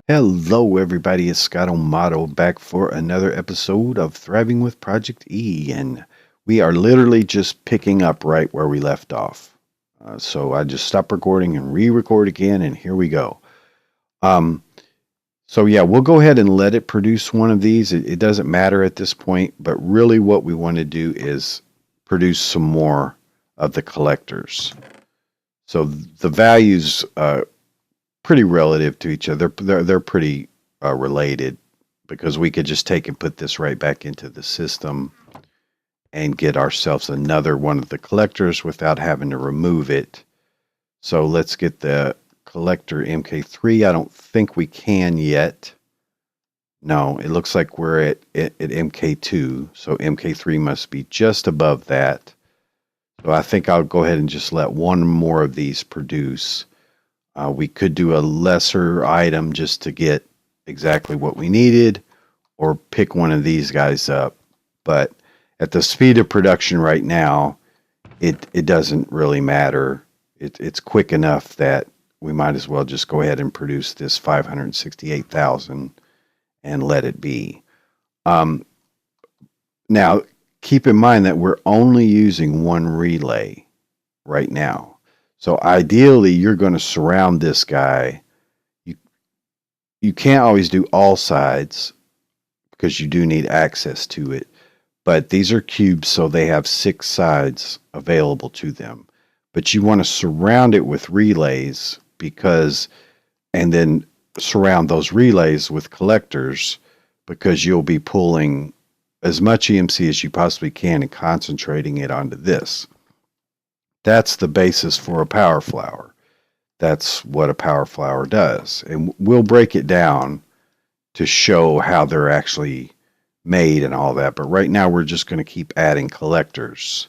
Hello, everybody. It's Scott O'Mato back for another episode of Thriving with Project E, and we are literally just picking up right where we left off. So I just stopped recording and re-record again, and here we go. Um, so yeah, we'll go ahead and let it produce one of these. It doesn't matter at this point, but really what we want to do is produce some more of the collectors. So the values pretty relative to each other. They're pretty related because we could just take and put this right back into the system and get ourselves another one of the collectors without having to remove it. So let's get the collector MK3. I don't think we can yet. No, it looks like we're at MK2. So MK3 must be just above that. So I think I'll go ahead and just let one more of these produce. We could do a lesser item just to get exactly what we needed, or pick one of these guys up. But at the speed of production right now, it doesn't really matter. It's quick enough that we might as well just go ahead and produce this 568,000 and let it be. Now, keep in mind that we're only using one relay right now. So ideally, you're going to surround this guy. You can't always do all sides because you do need access to it. But these are cubes, so they have 6 sides available to them. But you want to surround it with relays and then surround those relays with collectors because you'll be pulling as much EMC as you possibly can and concentrating it onto this. That's the basis for a power flower. That's what a power flower does. And we'll break it down to show how they're actually made and all that. But right now we're just going to keep adding collectors.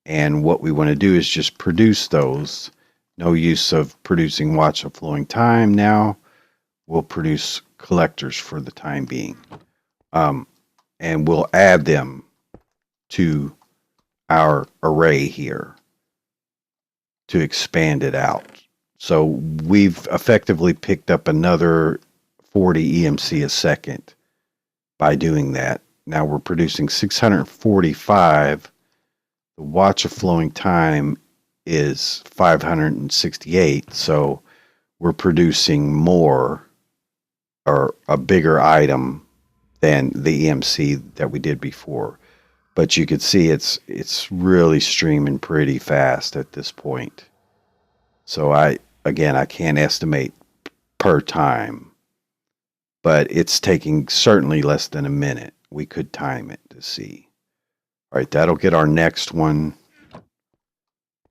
And what we want to do is just produce those. No use of producing watch the flowing time now. We'll produce collectors for the time being. And we'll add them to our array here to expand it out. So we've effectively picked up another 40 EMC a second by doing that. Now we're producing 645. The watch of flowing time is 568. So we're producing more or a bigger item than the EMC that we did before. But you could see it's really streaming pretty fast at this point. So I can't estimate per time, but it's taking certainly less than a minute. We could time it to see. All right, that'll get our next one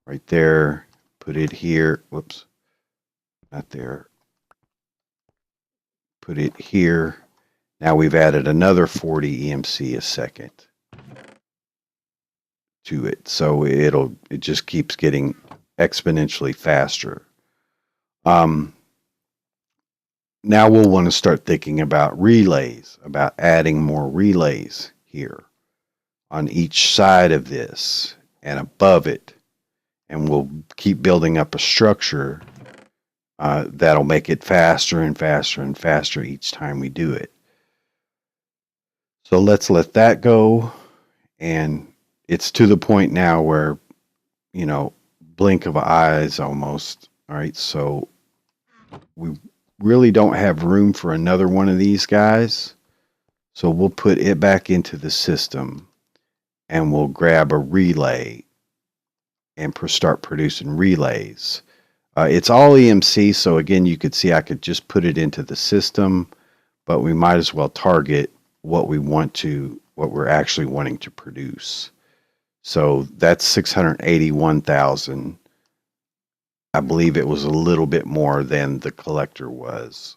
right there. Put it here. Whoops, not there. Put it here. Now we've added another 40 EMC a second to it. So it just keeps getting exponentially faster. Now we'll want to start thinking about relays, about adding more relays here on each side of this and above it. And we'll keep building up a structure that'll make it faster and faster and faster each time we do it. So let's let that go. And it's to the point now where, blink of eyes almost. All right, so we really don't have room for another one of these guys. So we'll put it back into the system and we'll grab a relay and start producing relays. It's all EMC, so again, you could see I could just put it into the system, but we might as well target what we're actually wanting to produce. So that's 681,000. I believe it was a little bit more than the collector was.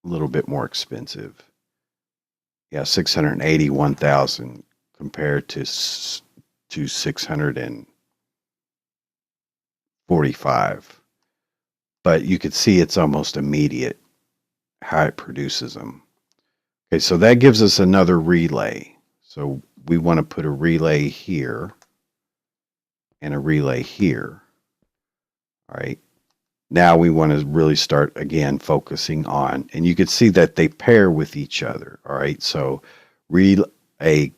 A little bit more expensive. Yeah, 681,000 compared to 645. But you could see it's almost immediate how it produces them. Okay, so that gives us another relay. So we want to put a relay here and a relay here. All right. Now we want to really start again focusing on, and you can see that they pair with each other. All right, so a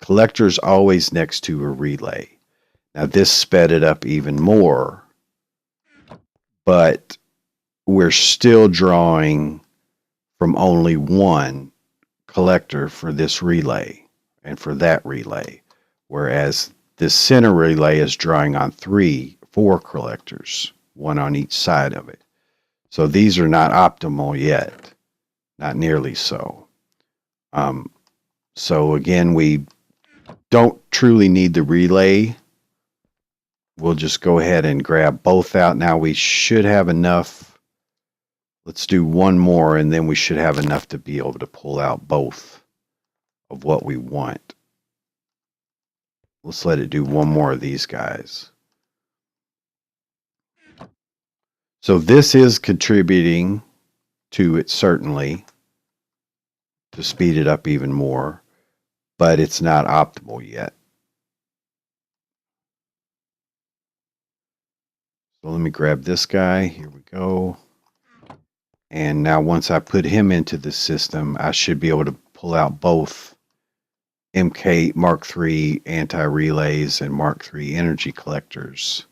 collector is always next to a relay. Now this sped it up even more, but we're still drawing from only one collector for this relay and for that relay, whereas this center relay is drawing on 4 collectors, one on each side of it. So these are not optimal yet, not nearly so. So again, we don't truly need the relay. We'll just go ahead and grab both out. Now we should have enough. Let's do one more, and then we should have enough to be able to pull out both of what we want. Let's let it do one more of these guys. So this is contributing to it, certainly, to speed it up even more, but it's not optimal yet. So let me grab this guy. Here we go. And now once I put him into the system, I should be able to pull out both MK Mark III anti-relays and Mark III energy collectors.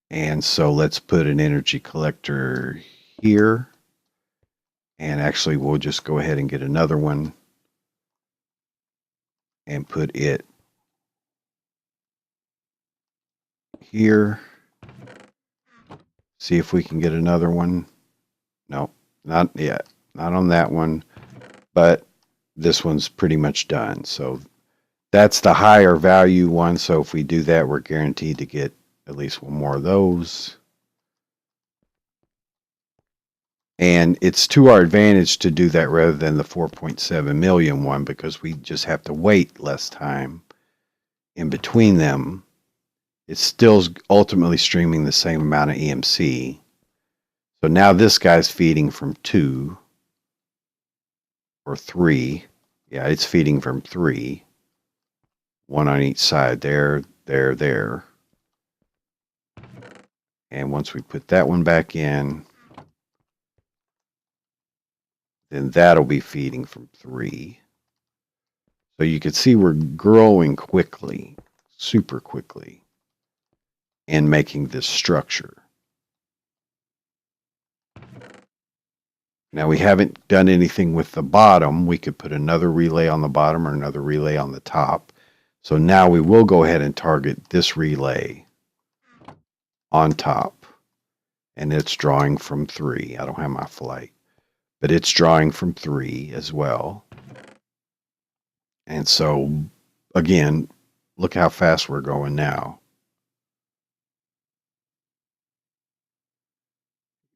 And so let's put an energy collector here. And actually, we'll just go ahead and get another one and put it here. See if we can get another one. No, not yet. Not on that one. But this one's pretty much done. So that's the higher value one. So if we do that, we're guaranteed to get at least one more of those. And it's to our advantage to do that rather than the 4.7 million one, because we just have to wait less time in between them. It's still ultimately streaming the same amount of EMC. So now this guy's feeding from 2 or 3. Yeah, it's feeding from 3. One on each side. There. And once we put that one back in, then that'll be feeding from 3. So you can see we're growing quickly, super quickly, and making this structure. Now we haven't done anything with the bottom. We could put another relay on the bottom or another relay on the top. So now we will go ahead and target this relay on top. And it's drawing from 3. I don't have my flight, but it's drawing from 3 as well. And so, again, look how fast we're going now.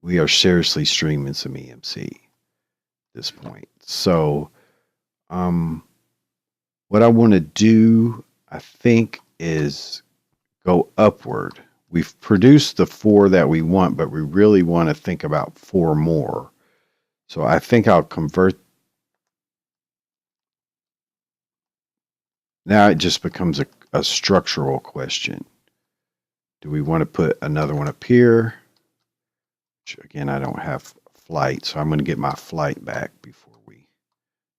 We are seriously streaming some EMC at this point. So, what I want to do, I think, is go upward. We've produced the 4 that we want, but we really want to think about 4 more. So I think I'll convert. Now it just becomes a structural question. Do we want to put another one up here? Which, again, I don't have flight, so I'm going to get my flight back before we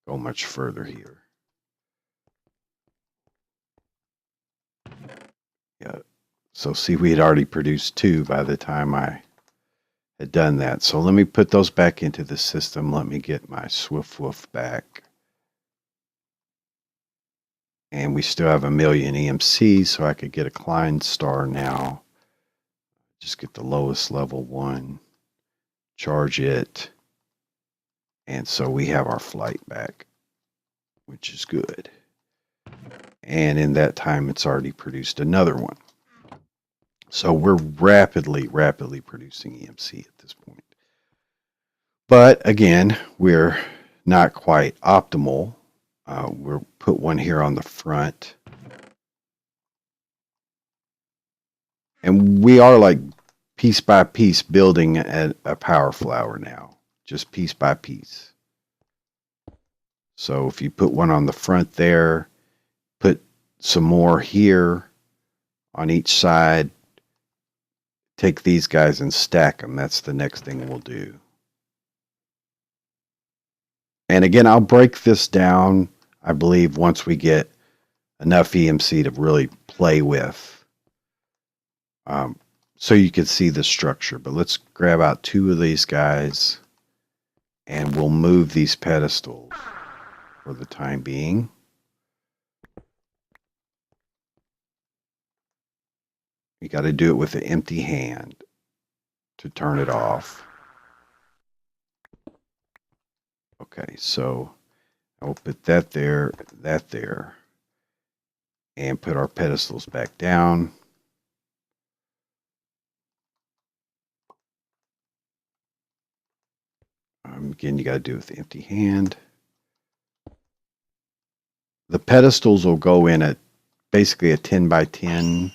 go much further here. Yeah. So see, we had already produced 2 by the time I had done that. So let me put those back into the system. Let me get my Swift Wolf back. And we still have 1 million EMC, so I could get a Klein star now. Just get the lowest level one, charge it, and so we have our flight back, which is good. And in that time, it's already produced another one. So we're rapidly producing EMC at this point. But again, we're not quite optimal. We'll put one here on the front. And we are like piece by piece building a power flower now, just piece by piece. So if you put one on the front there, put some more here on each side, take these guys and stack them. That's the next thing we'll do. And again, I'll break this down, I believe, once we get enough EMC to really play with. So you can see the structure. But let's grab out 2 of these guys, and we'll move these pedestals for the time being. You got to do it with an empty hand to turn it off. Okay, so I'll put that there, and put our pedestals back down. Again, you got to do it with the empty hand. The pedestals will go in at basically a 10 by 10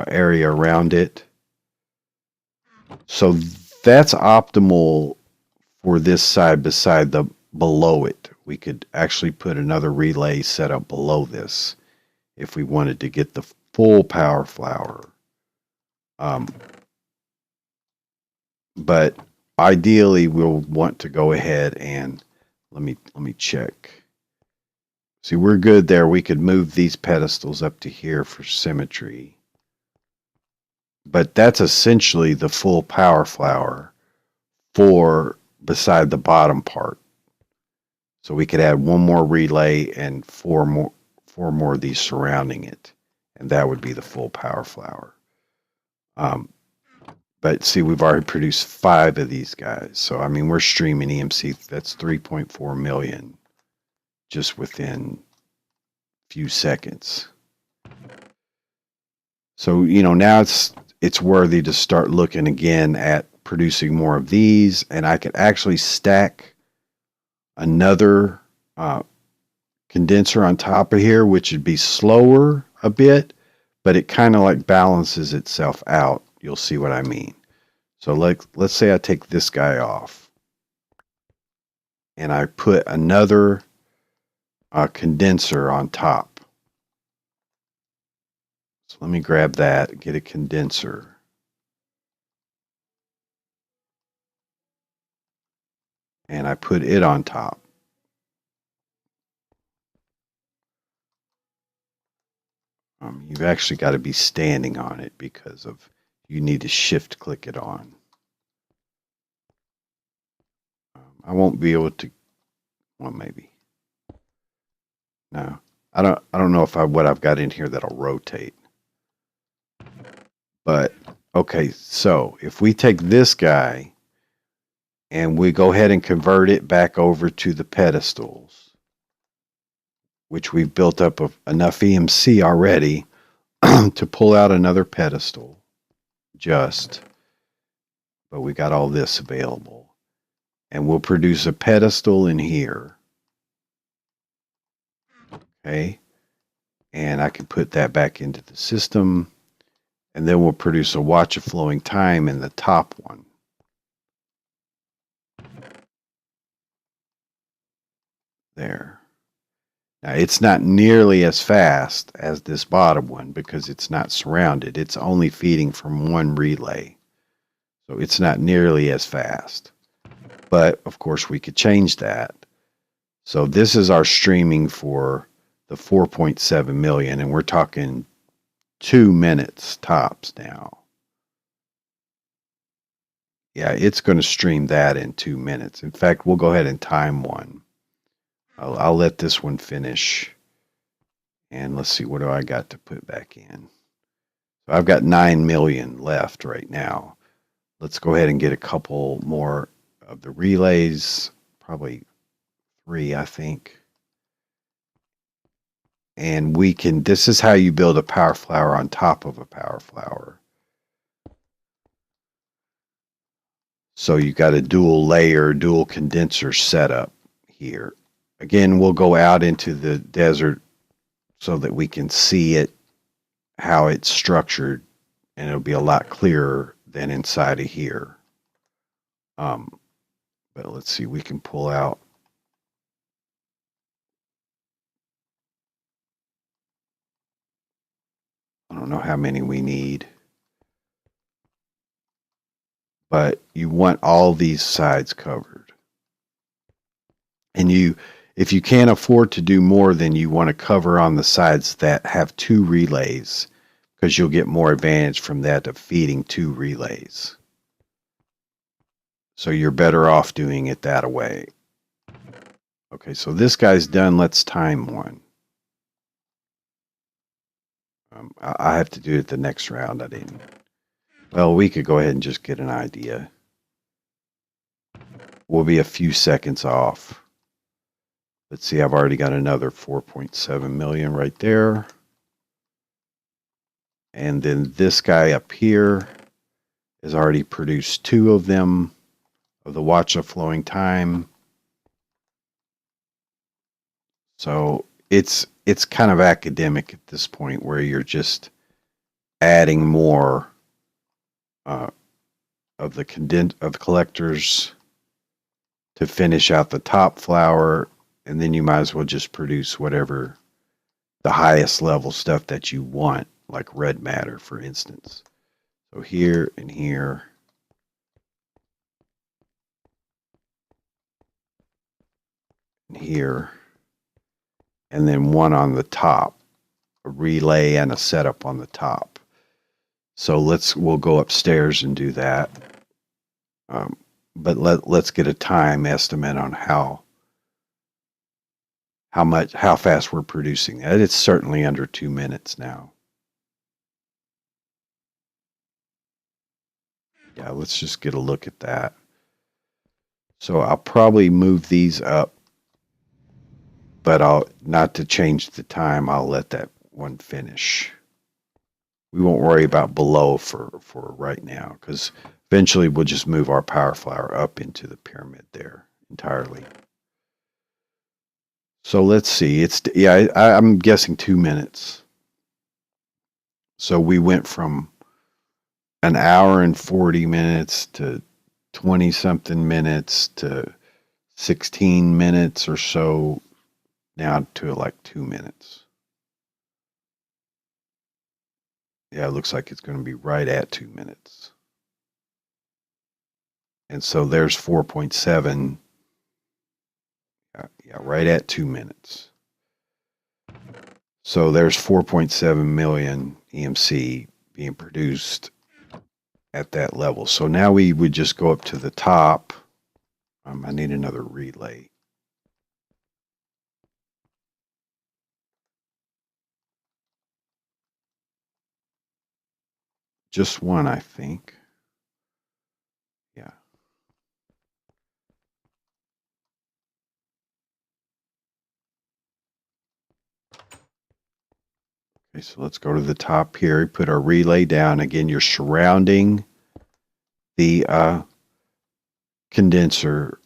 area around it. So that's optimal for this side beside the below it. We could actually put another relay set up below this if we wanted to get the full power flower. But ideally we'll want to go ahead and let me check. See, we're good there. We could move these pedestals up to here for symmetry. But that's essentially the full power flower for beside the bottom part. So we could add 1 more relay and 4 more of these surrounding it. And that would be the full power flower. But see, we've already produced 5 of these guys. So, I mean, we're streaming EMC. That's 3.4 million just within a few seconds. So, you know, now it's worthy to start looking again at producing more of these. And I could actually stack another condenser on top of here, which would be slower a bit, but it kind of like balances itself out. You'll see what I mean. So let's say I take this guy off and I put another condenser on top. So let me grab that, get a condenser. And I put it on top. You've actually got to be standing on it because of you need to shift click it on. I won't be able to. Well, maybe. No, I don't know if what I've got in here that'll rotate. But okay, so if we take this guy and we go ahead and convert it back over to the pedestals, which we've built up enough EMC already to pull out another pedestal, but we got all this available. And we'll produce a pedestal in here. Okay. And I can put that back into the system. And then we'll produce a watch of flowing time in the top one. There. Now it's not nearly as fast as this bottom one because it's not surrounded. It's only feeding from 1 relay. So it's not nearly as fast. But of course we could change that. So this is our streaming for the 4.7 million, and we're talking 2 minutes tops now. Yeah, it's going to stream that in 2 minutes. In fact, we'll go ahead and time one. I'll let this one finish. And let's see, what do I got to put back in? So I've got 9 million left right now. Let's go ahead and get a couple more of the relays, probably 3, I think. And we can, this is how you build a power flower on top of a power flower. So you got a dual layer, dual condenser setup here. Again, we'll go out into the desert so that we can see it, how it's structured, and it'll be a lot clearer than inside of here. But let's see, we can pull out. I don't know how many we need. but you want all these sides covered. And if you can't afford to do more, then you want to cover on the sides that have 2 relays, because you'll get more advantage from that of feeding 2 relays. So you're better off doing it that way. Okay, so this guy's done. Let's time one. I have to do it the next round. I didn't. Well, we could go ahead and just get an idea. We'll be a few seconds off. Let's see, I've already got another 4.7 million right there. And then this guy up here has already produced 2 of them, of the watch of flowing time. So it's kind of academic at this point, where you're just adding more of the collectors to finish out the top flower, and then you might as well just produce whatever the highest level stuff that you want, like red matter, for instance. So here and here. And here. And then one on the top, a relay and a setup on the top. So we'll go upstairs and do that. But let's get a time estimate on how fast we're producing that. It's certainly under 2 minutes now. Yeah, let's just get a look at that. So I'll probably move these up, but not to change the time. I'll let that one finish. We won't worry about below for right now, because eventually we'll just move our power flower up into the pyramid there entirely. So let's see. I'm guessing 2 minutes. So we went from an hour and 40 minutes to 20 something minutes to 16 minutes or so, now to like 2 minutes. Yeah, it looks like it's going to be right at 2 minutes. And so there's 4.7. Yeah, right at 2 minutes. So there's 4.7 million EMC being produced at that level. So now we would just go up to the top. I need another relay. Just one, I think. Yeah. Okay, so let's go to the top here. Put our relay down. Again, you're surrounding the condenser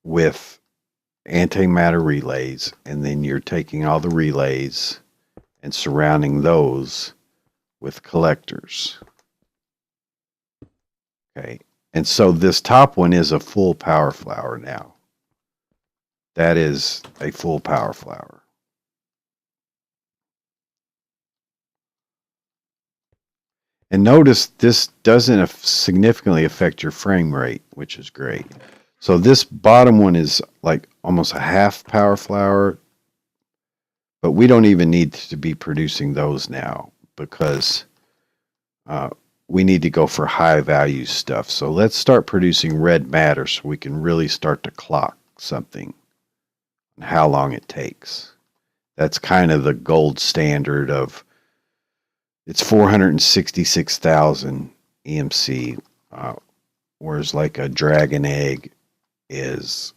with antimatter relays, and then you're taking all the relays and surrounding those with collectors. Okay, and so this top one is a full power flower now. That is a full power flower. And notice this doesn't significantly affect your frame rate, which is great. So this bottom one is like almost a half power flower, but we don't even need to be producing those now, because we need to go for high value stuff. So let's start producing red matter so we can really start to clock something and how long it takes. That's kind of the gold standard of, it's 466,000 EMC, whereas like a dragon egg is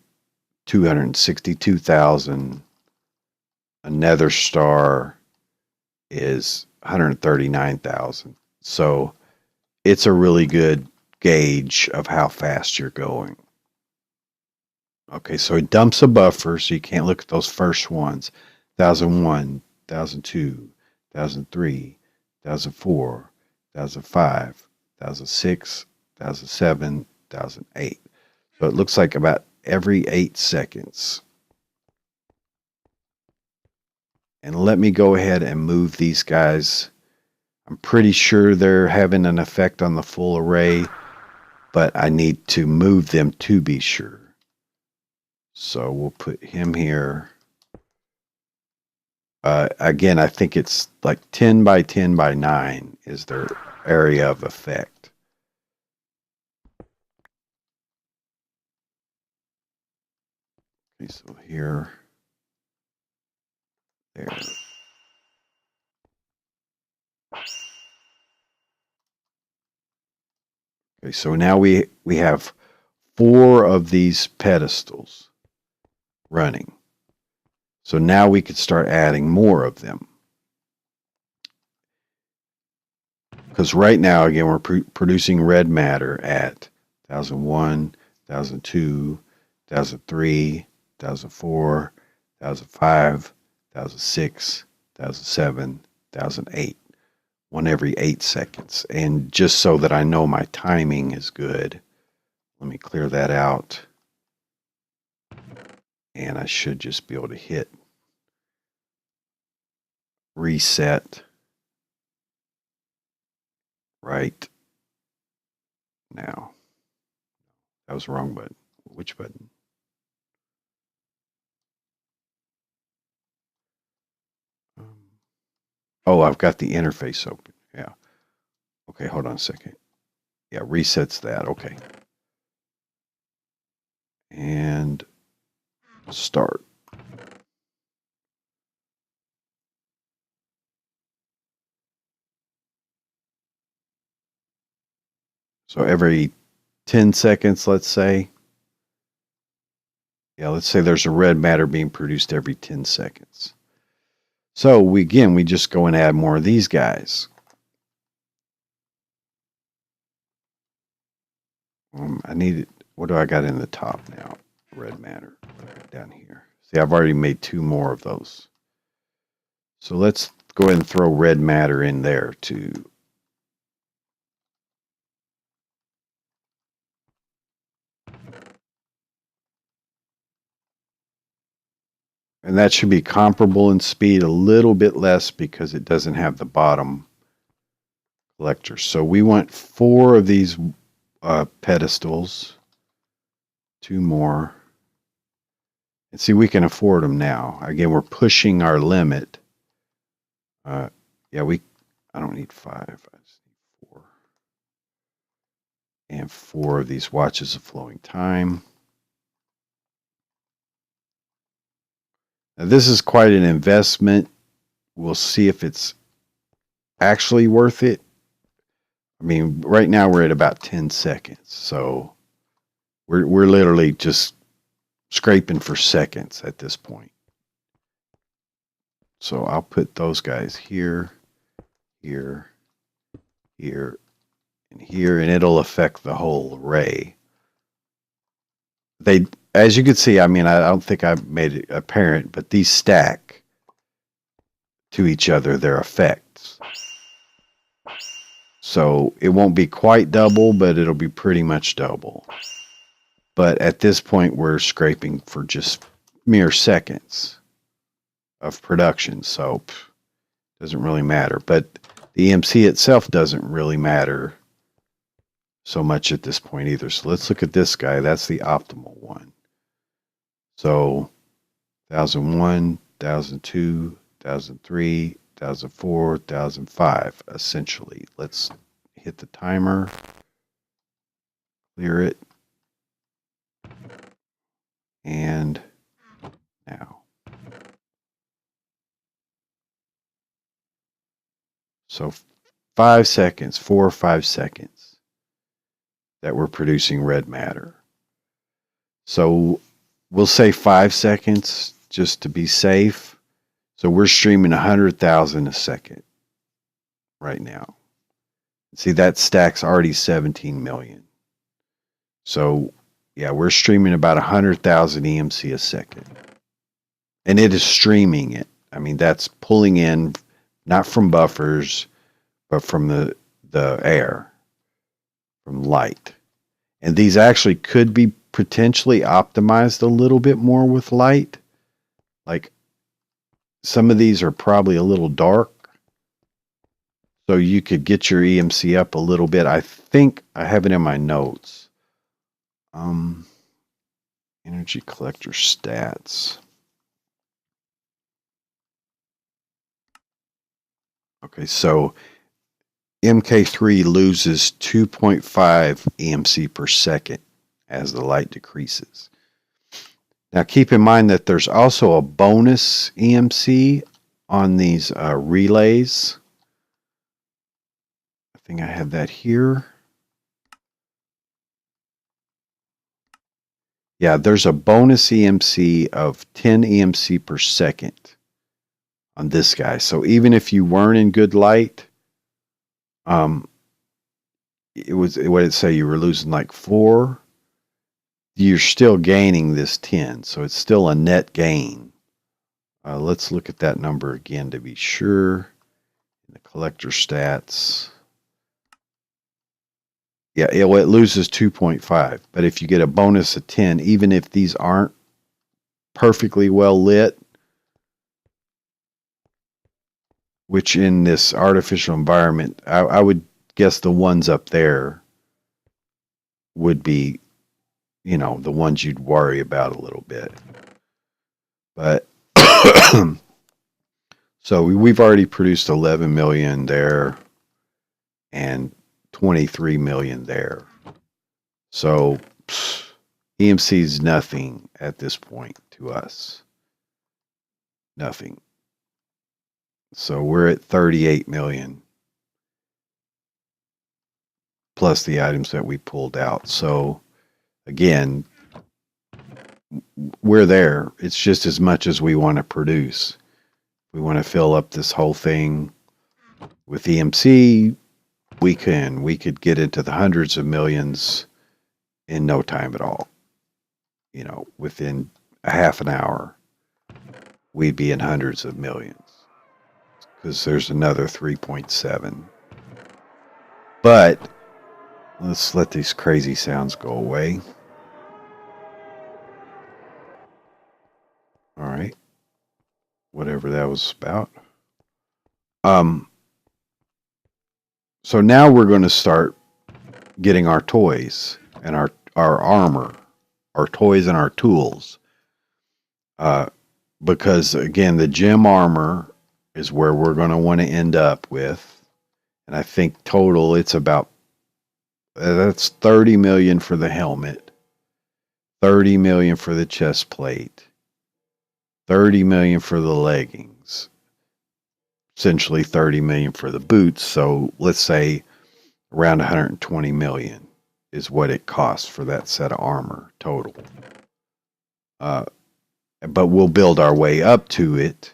262,000. A nether star is 139,000. So it's a really good gauge of how fast you're going. Okay, so it dumps a buffer, so you can't look at those first ones. 1001, 1002, 1003, 1004, 1005, 1006, 1007, 1008. So it looks like about every 8 seconds. And let me go ahead and move these guys. I'm pretty sure they're having an effect on the full array. but I need to move them to be sure. So we'll put him here. Again, I think it's like 10 by 10 by 9 is their area of effect. Okay, so here, there. Okay, so now we have 4 of these pedestals running. So now we could start adding more of them. Because right now, again, we're producing red matter at 1001, 1002, 1003, 1004, 1005, 1006, 1007, 1008. One every 8 seconds. And just so that I know my timing is good, let me clear that out. And I should just be able to hit reset right now. That was the wrong button. Which button? Oh, I've got the interface open. Yeah. Okay, hold on a second. Yeah, resets that. Okay. And start. So every 10 seconds, let's say. Yeah, let's say there's a red matter being produced every 10 seconds. So we just go and add more of these guys. I need it. What do I got in the top now? Red matter down here. See, I've already made 2 more of those. So let's go ahead and throw red matter in there too. And that should be comparable in speed, a little bit less because it doesn't have the bottom collector. So we want 4 of these pedestals, 2 more. And see, we can afford them now. Again, we're pushing our limit. Yeah, I don't need 5. I just need 4. And 4 of these watches of flowing time. Now, this is quite an investment. We'll see if it's actually worth it. I mean, right now we're at about 10 seconds. So we're literally just scraping for seconds at this point. So I'll put those guys here, here, here, and here, and it'll affect the whole array. They, as you can see, I mean, I don't think I made it apparent, but these stack to each other, their effects. So it won't be quite double, but it'll be pretty much double. But at this point, we're scraping for just mere seconds of production, so it doesn't really matter. But the EMC itself doesn't really matter so much at this point either. So let's look at this guy. That's the optimal one. So 1001, 1002, 1003, 1004, 1005, essentially. Let's hit the timer, clear it, and now. So 5 seconds, 4 or 5 seconds that we're producing red matter. So we'll say 5 seconds just to be safe. So we're streaming 100,000 a second right now. See, that stack's already 17 million. So yeah, we're streaming about 100,000 EMC a second. And it is streaming it. I mean, that's pulling in not from buffers, but from the air, from light. And these actually could be potentially optimized a little bit more with light. Like some of these are probably a little dark. So you could get your EMC up a little bit. I think I have it in my notes. Energy collector stats. Okay, so MK3 loses 2.5 EMC per second as the light decreases. Now keep in mind that there's also a bonus EMC on these relays. I think I have that here. Yeah, there's a bonus EMC of 10 EMC per second on this guy. So even if you weren't in good light, it was, what did it say? You were losing like 4. You're still gaining this 10, so it's still a net gain. Let's look at that number again to be sure. The collector stats. Yeah, it loses 2.5, but if you get a bonus of 10, even if these aren't perfectly well lit, which in this artificial environment, I would guess the ones up there would be, you know, the ones you'd worry about a little bit. But so we've already produced 11 million there and 23 million there. So EMC is nothing at this point to us. Nothing. So we're at 38 million plus the items that we pulled out. So again, we're there. It's just as much as we want to produce. We want to fill up this whole thing with EMC. We could get into the hundreds of millions in no time at all. You know, within a half an hour, we'd be in hundreds of millions because there's another 3.7. But let's let these crazy sounds go away. All right. Whatever that was about. So now we're going to start getting our toys and our armor, our toys and our tools. Because again, the gem armor is where we're going to want to end up with. And I think total it's about, that's 30 million for the helmet, 30 million for the chest plate, 30 million for the leggings, essentially 30 million for the boots. So let's say around 120 million is what it costs for that set of armor total. But we'll build our way up to it.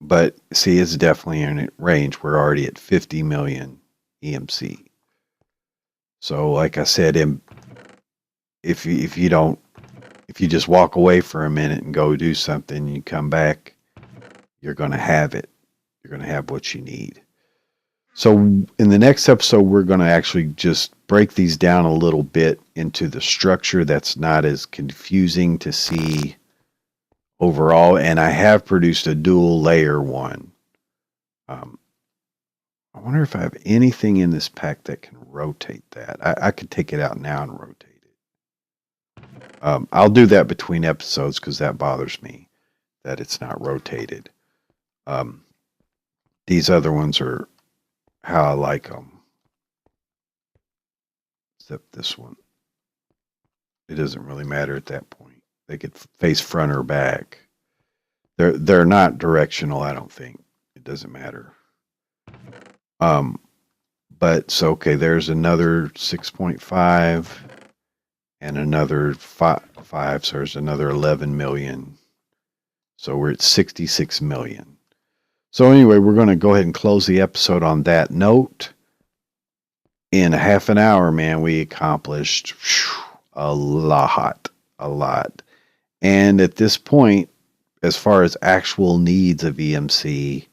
But see, it's definitely in range. We're already at 50 million EMC. So like I said, if you just walk away for a minute and go do something, and you come back, you're going to have it. You're going to have what you need. So in the next episode, we're going to actually just break these down a little bit into the structure that's not as confusing to see overall. And I have produced a dual layer one. I wonder if I have anything in this pack that can rotate that. I could take it out now and rotate it. I'll do that between episodes because that bothers me that it's not rotated. These other ones are how I like them. Except this one. It doesn't really matter at that point. They could face front or back. They're not directional, I don't think. It doesn't matter. But so okay, there's another 6.5 and another 5, so there's another 11 million. So we're at 66 million. So anyway, we're going to go ahead and close the episode on that note. In a half an hour, man, we accomplished a lot. And at this point, as far as actual needs of EMC,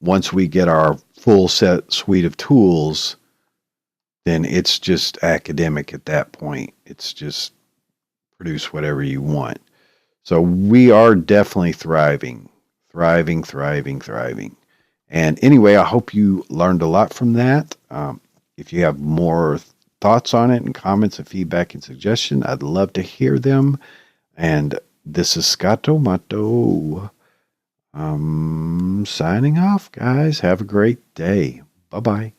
once we get our full suite of tools, then it's just academic at that point. It's just produce whatever you want. So we are definitely thriving. And anyway, I hope you learned a lot from that. If you have more thoughts on it and comments and feedback and suggestion, I'd love to hear them. And this is Scott Tomato. Signing off, guys. Have a great day. Bye-bye.